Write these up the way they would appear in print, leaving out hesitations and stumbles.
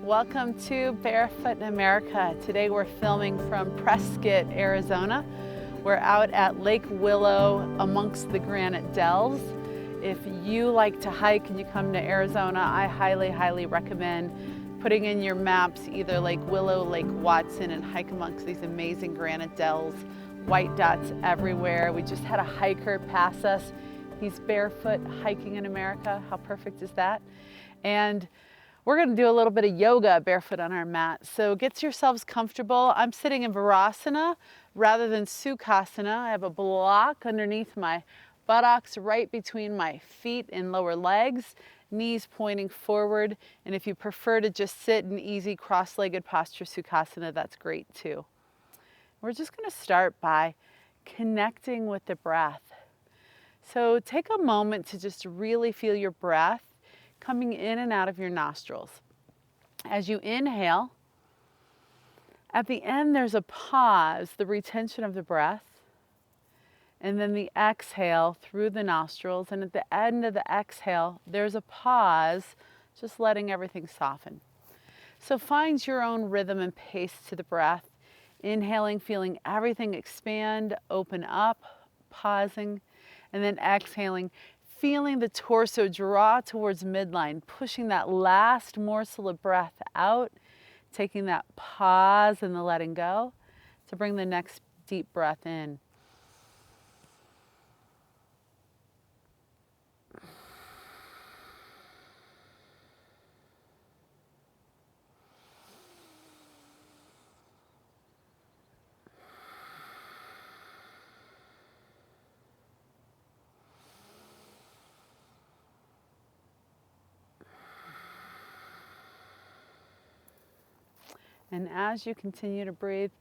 Welcome to Barefoot in America. Today we're filming from Prescott, Arizona. We're out at Lake Willow amongst the Granite Dells. If you like to hike and you come to Arizona, I highly recommend putting in your maps either Lake Willow, Lake Watson, and hike amongst these amazing Granite Dells. White dots everywhere. We just had a hiker pass us. He's barefoot hiking in America. How perfect is that? And we're going to do a little bit of yoga barefoot on our mat. So get yourselves comfortable. I'm sitting in Vajrasana rather than Sukhasana. I have a block underneath my buttocks right between my feet and lower legs, knees pointing forward. And if you prefer to just sit in easy cross-legged posture Sukhasana, that's great too. We're just going to start by connecting with the breath. So take a moment to just really feel your breath coming in and out of your nostrils. As you inhale, at the end there's a pause, the retention of the breath, and then the exhale through the nostrils, and at the end of the exhale there's a pause, just letting everything soften. So find your own rhythm and pace to the breath, inhaling, feeling everything expand, open up, pausing, and then exhaling, feeling the torso draw towards midline, pushing that last morsel of breath out, taking that pause and the letting go to bring the next deep breath in. And as you continue to breathe,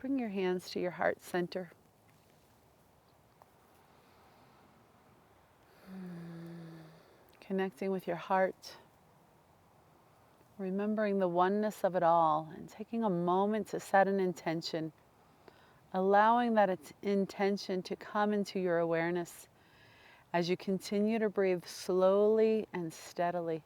bring your hands to your heart center. Connecting with your heart, remembering the oneness of it all, and taking a moment to set an intention, allowing that intention to come into your awareness as you continue to breathe slowly and steadily.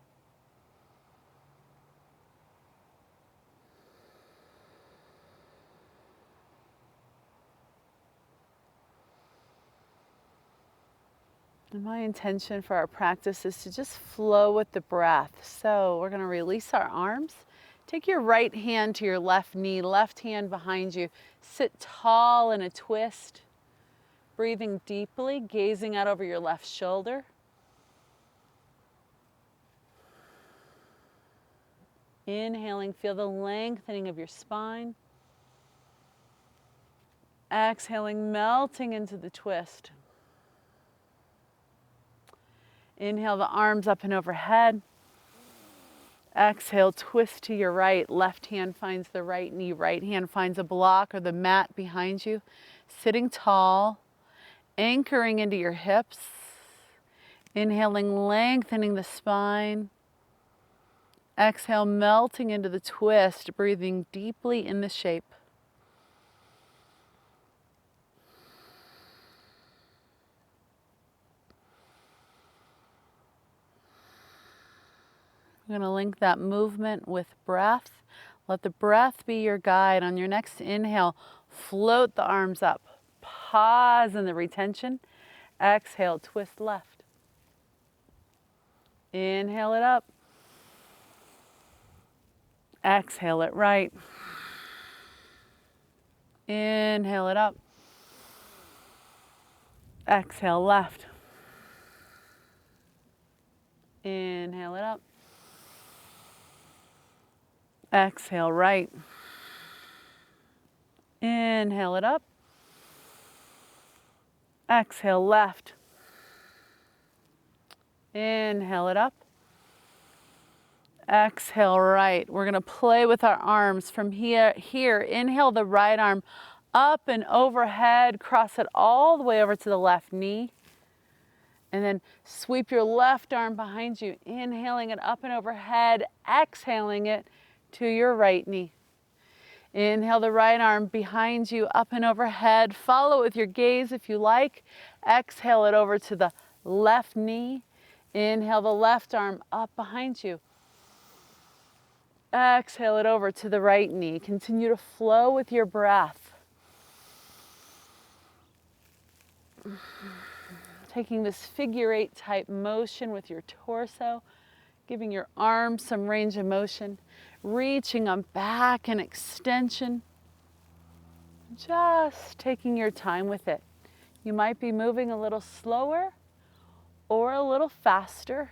And my intention for our practice is to just flow with the breath. So we're going to release our arms. Take your right hand to your left knee, left hand behind you. Sit tall in a twist, breathing deeply, gazing out over your left shoulder. Inhaling, feel the lengthening of your spine. Exhaling, melting into the twist. Inhale the arms up and overhead. Exhale, twist to your right. Left hand finds the right knee. Right hand finds a block or the mat behind you. Sitting tall, anchoring into your hips. Inhaling, lengthening the spine. Exhale, melting into the twist, breathing deeply in the shape. We're going to link that movement with breath. Let the breath be your guide. On your next inhale, float the arms up. Pause in the retention. Exhale, twist left. Inhale it up. Exhale it right. Inhale it up. Exhale left. Inhale it up. Exhale right. Inhale it up. Exhale left. Inhale it up. Exhale right. We're going to play with our arms from here. Inhale the right arm up and overhead. Cross it all the way over to the left knee. And then sweep your left arm behind you. Inhaling it up and overhead. Exhaling it to your right knee. Inhale the right arm behind you, up and overhead. Follow with your gaze if you like. Exhale it over to the left knee. Inhale the left arm up behind you. Exhale it over to the right knee. Continue to flow with your breath. Taking this figure 8 type motion with your torso, giving your arms some range of motion, reaching them back and extension. Just taking your time with it. You might be moving a little slower or a little faster.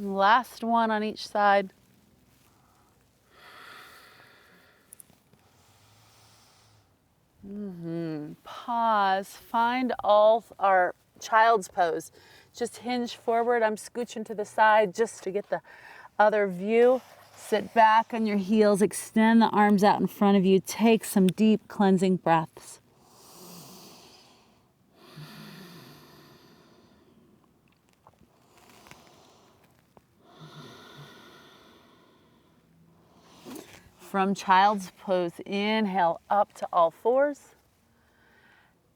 Last one on each side. Pause. Find all our child's pose. Just hinge forward. I'm scooching to the side just to get the other view. Sit back on your heels. Extend the arms out in front of you. Take some deep cleansing breaths. From child's pose, inhale up to all fours.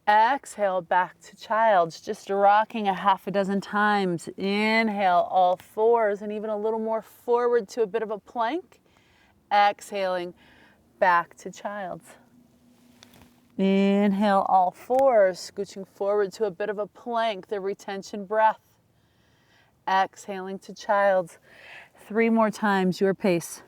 Exhale back to child's, just rocking a half a dozen times. Inhale all fours and even a little more forward to a bit of a plank. Exhaling back to child's. Inhale all fours, scooching forward to a bit of a plank, the retention breath. Exhaling to child's. 3 more times, your pace.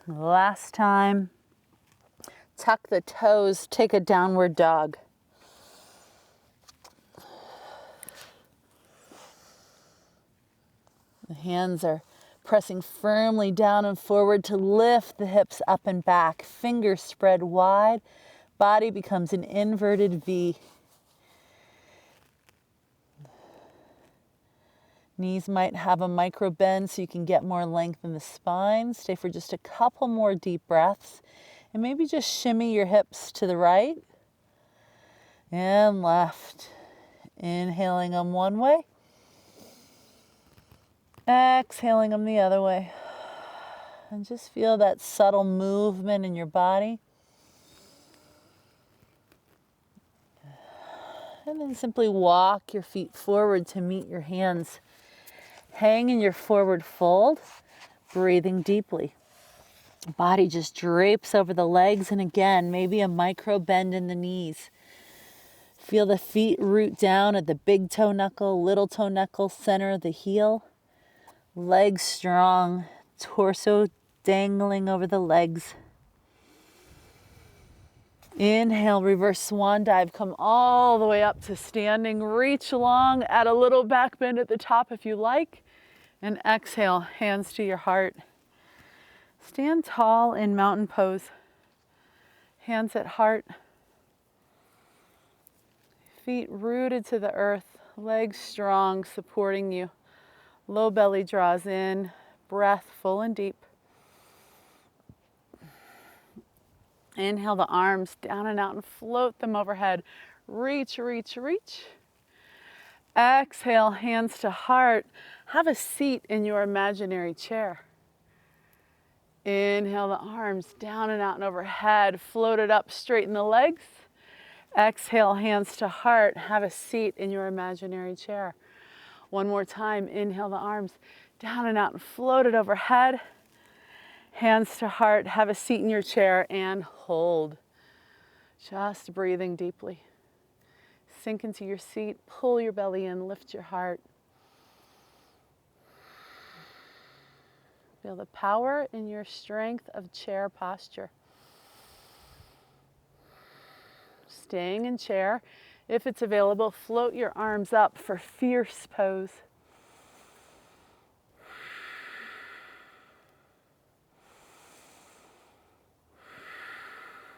Last time. Tuck the toes, take a downward dog. The hands are pressing firmly down and forward to lift the hips up and back. Fingers spread wide. Body becomes an inverted V. Knees might have a micro bend so you can get more length in the spine. Stay for just a couple more deep breaths. And maybe just shimmy your hips to the right and left. Inhaling them one way. Exhaling them the other way. And just feel that subtle movement in your body. And then simply walk your feet forward to meet your hands. Hang in your forward fold, breathing deeply. Body just drapes over the legs, and again, maybe a micro bend in the knees. Feel the feet root down at the big toe knuckle, little toe knuckle, center of the heel. Legs strong, torso dangling over the legs. Inhale, reverse swan dive. Come all the way up to standing. Reach long, add a little back bend at the top if you like. And exhale, hands to your heart. Stand tall in mountain pose. Hands at heart. Feet rooted to the earth. Legs strong, supporting you. Low belly draws in. Breath full and deep. Inhale the arms down and out and float them overhead. Reach, reach, reach. Exhale, hands to heart. Have a seat in your imaginary chair. Inhale the arms down and out and overhead. Float it up, straighten the legs. Exhale, hands to heart. Have a seat in your imaginary chair. One more time. Inhale the arms down and out and float it overhead. Hands to heart. Have a seat in your chair and hold. Just breathing deeply. Sink into your seat, pull your belly in, lift your heart. Feel the power in your strength of chair posture. Staying in chair. If it's available, float your arms up for fierce pose.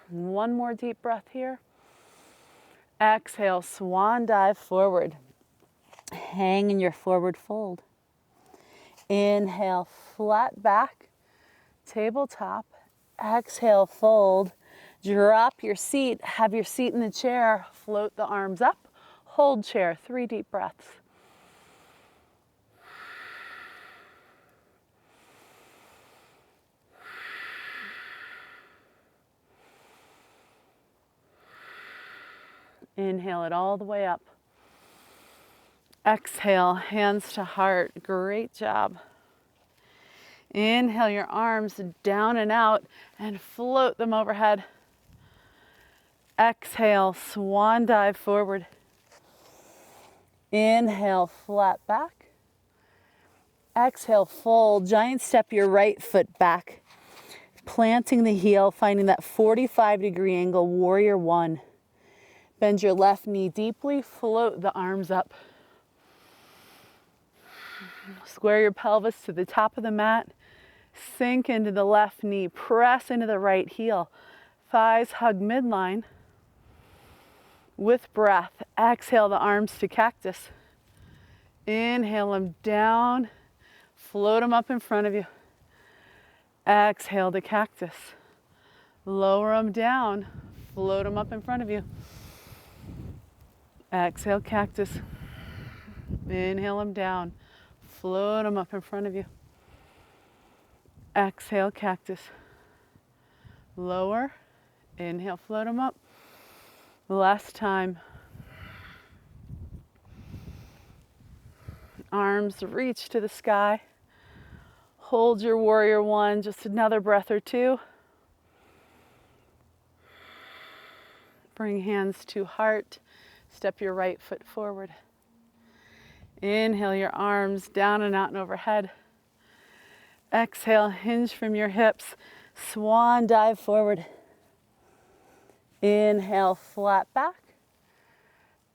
One more deep breath here. Exhale, swan dive forward. Hang in your forward fold. Inhale, flat back, tabletop. Exhale, fold. Drop your seat. Have your seat in the chair. Float the arms up. Hold chair, 3 deep breaths. Inhale it all the way up. Exhale, hands to heart. Great job. Inhale your arms down and out and float them overhead. Exhale, swan dive forward. Inhale, flat back. Exhale, fold. Giant step your right foot back. Planting the heel, finding that 45-degree angle, warrior one. Bend your left knee deeply, float the arms up. Square your pelvis to the top of the mat. Sink into the left knee, press into the right heel. Thighs hug midline. With breath, exhale the arms to cactus. Inhale them down, float them up in front of you. Exhale to cactus. Lower them down, float them up in front of you. Exhale, cactus. Inhale them down, float them up in front of you. Exhale, cactus. Lower, inhale, float them up. Last time. Arms reach to the sky. Hold your warrior one, just another breath or two. Bring hands to heart. Step your right foot forward. Inhale your arms down and out and overhead. Exhale, hinge from your hips. Swan dive forward. Inhale, flat back.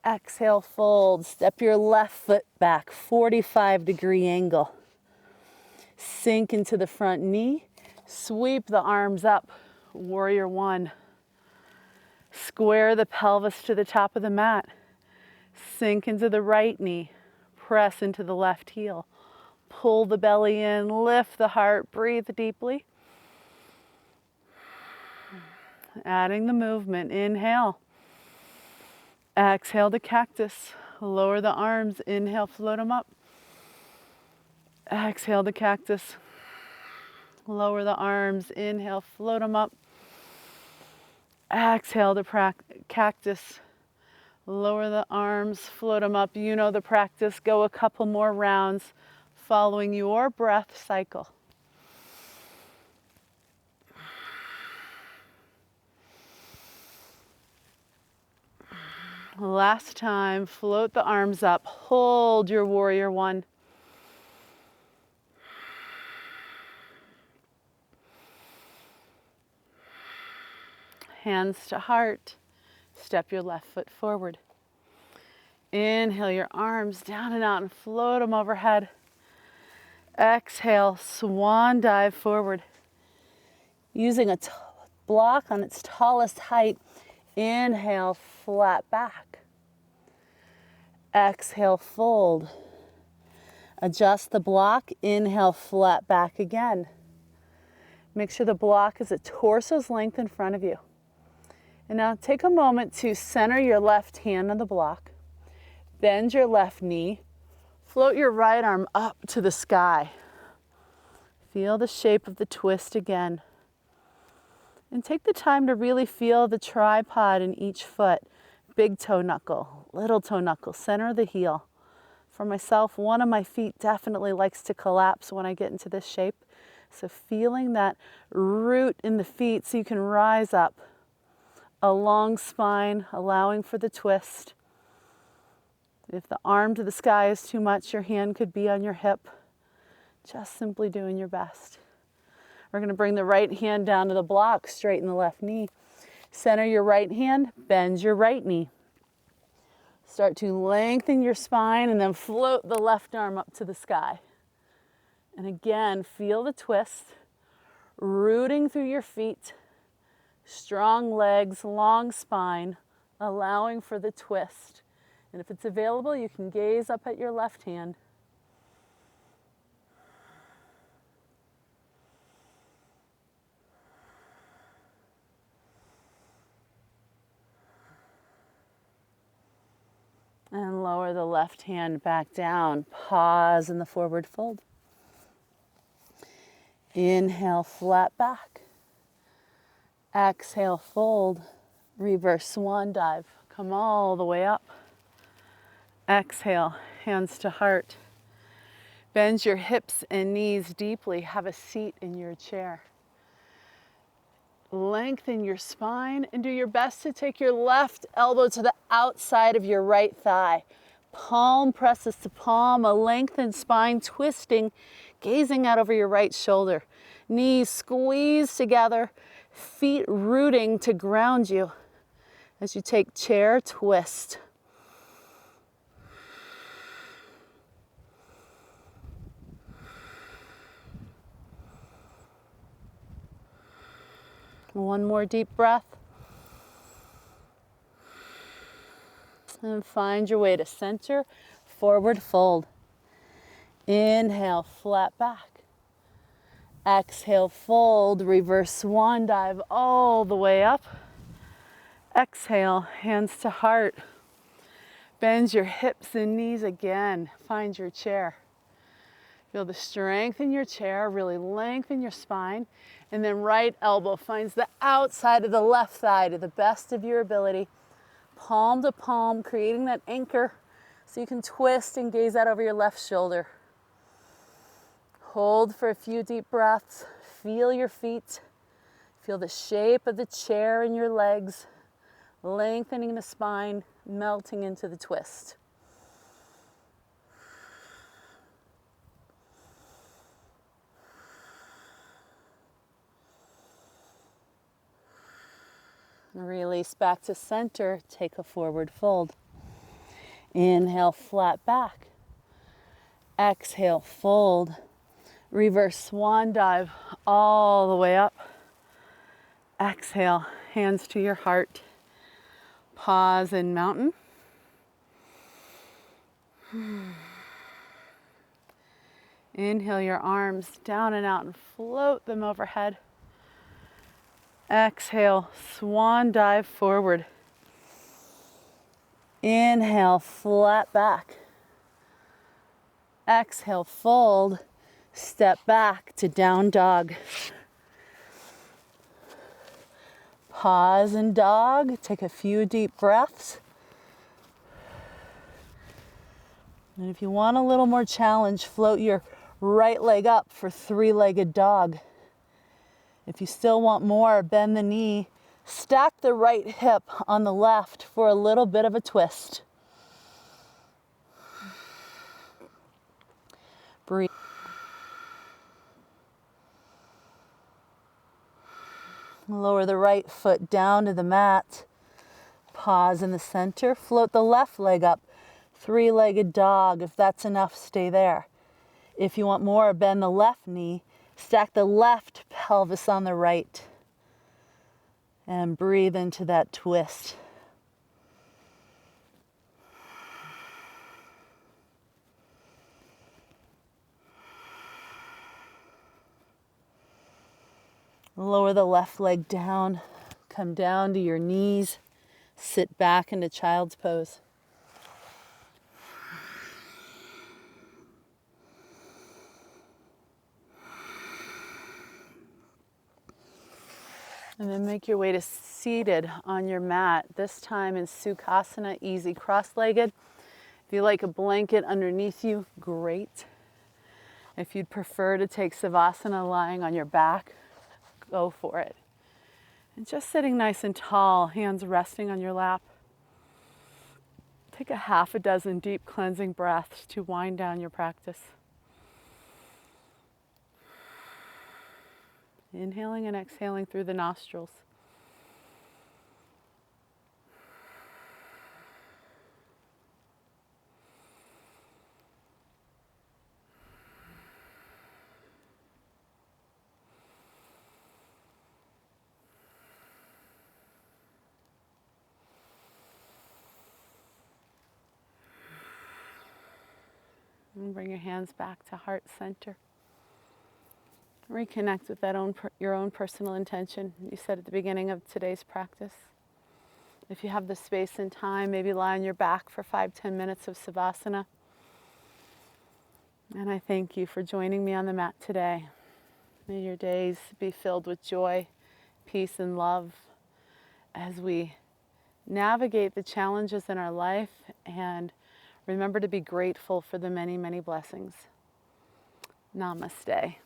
Exhale, fold. Step your left foot back, 45-degree angle. Sink into the front knee. Sweep the arms up, warrior one. Square the pelvis to the top of the mat. Sink into the right knee. Press into the left heel. Pull the belly in, lift the heart, breathe deeply. Adding the movement, inhale. Exhale to cactus. Lower the arms, inhale, float them up. Exhale to cactus. Lower the arms, inhale, float them up. Exhale to cactus. Lower the arms, float them up. You know the practice. Go a couple more rounds following your breath cycle. Last time, float the arms up. Hold your warrior one. Hands to heart. Step your left foot forward. Inhale your arms down and out and float them overhead. Exhale, swan dive forward. Using a block on its tallest height. Inhale, flat back. Exhale, fold. Adjust the block. Inhale, flat back again. Make sure the block is a torso's length in front of you. And now take a moment to center your left hand on the block. Bend your left knee. Float your right arm up to the sky. Feel the shape of the twist again. And take the time to really feel the tripod in each foot. Big toe knuckle, little toe knuckle, center of the heel. For myself, one of my feet definitely likes to collapse when I get into this shape. So feeling that root in the feet so you can rise up. A long spine, allowing for the twist. If the arm to the sky is too much, your hand could be on your hip. Just simply doing your best. We're going to bring the right hand down to the block, straighten the left knee. Center your right hand, bend your right knee. Start to lengthen your spine and then float the left arm up to the sky. And again, feel the twist, rooting through your feet. Strong legs, long spine, allowing for the twist. And if it's available, you can gaze up at your left hand. And lower the left hand back down. Pause in the forward fold. Inhale, flat back. Exhale, fold. Reverse swan dive. Come all the way up. Exhale, hands to heart. Bend your hips and knees deeply. Have a seat in your chair. Lengthen your spine and do your best to take your left elbow to the outside of your right thigh. Palm presses to palm, a lengthened spine twisting, gazing out over your right shoulder. Knees squeeze together, feet rooting to ground you as you take chair twist. One more deep breath. And find your way to center, forward fold. Inhale, flat back. Exhale, fold, reverse swan dive all the way up. Exhale, hands to heart. Bend your hips and knees again. Find your chair. Feel the strength in your chair, really lengthen your spine. And then right elbow finds the outside of the left thigh to the best of your ability. Palm to palm, creating that anchor so you can twist and gaze out over your left shoulder. Hold for a few deep breaths. Feel your feet. Feel the shape of the chair in your legs, lengthening the spine, melting into the twist. Release back to center. Take a forward fold. Inhale, flat back. Exhale, fold. Reverse swan dive all the way up. Exhale, hands to your heart. Pause in mountain. Inhale your arms down and out and float them overhead. Exhale, swan dive forward. Inhale, flat back. Exhale, fold. Step back to down dog. Pause in dog. Take a few deep breaths. And if you want a little more challenge, float your right leg up for three-legged dog. If you still want more, bend the knee. Stack the right hip on the left for a little bit of a twist. Breathe. Lower the right foot down to the mat. Pause in the center. Float the left leg up. Three-legged dog. If that's enough, stay there. If you want more, bend the left knee. Stack the left pelvis on the right. And breathe into that twist. Lower the left leg down. Come down to your knees. Sit back into child's pose. And then make your way to seated on your mat, this time in Sukhasana, easy cross-legged. If you like a blanket underneath you, great. If you'd prefer to take Savasana lying on your back, go for it. And just sitting nice and tall, hands resting on your lap. Take a half a dozen deep cleansing breaths to wind down your practice. Inhaling and exhaling through the nostrils. And bring your hands back to heart center. Reconnect with that your own personal intention you set at the beginning of today's practice. If you have the space and time, maybe lie on your back for 5-10 minutes of Savasana. And I thank you for joining me on the mat today. May your days be filled with joy, peace, and love as we navigate the challenges in our life and remember to be grateful for the many, many blessings. Namaste.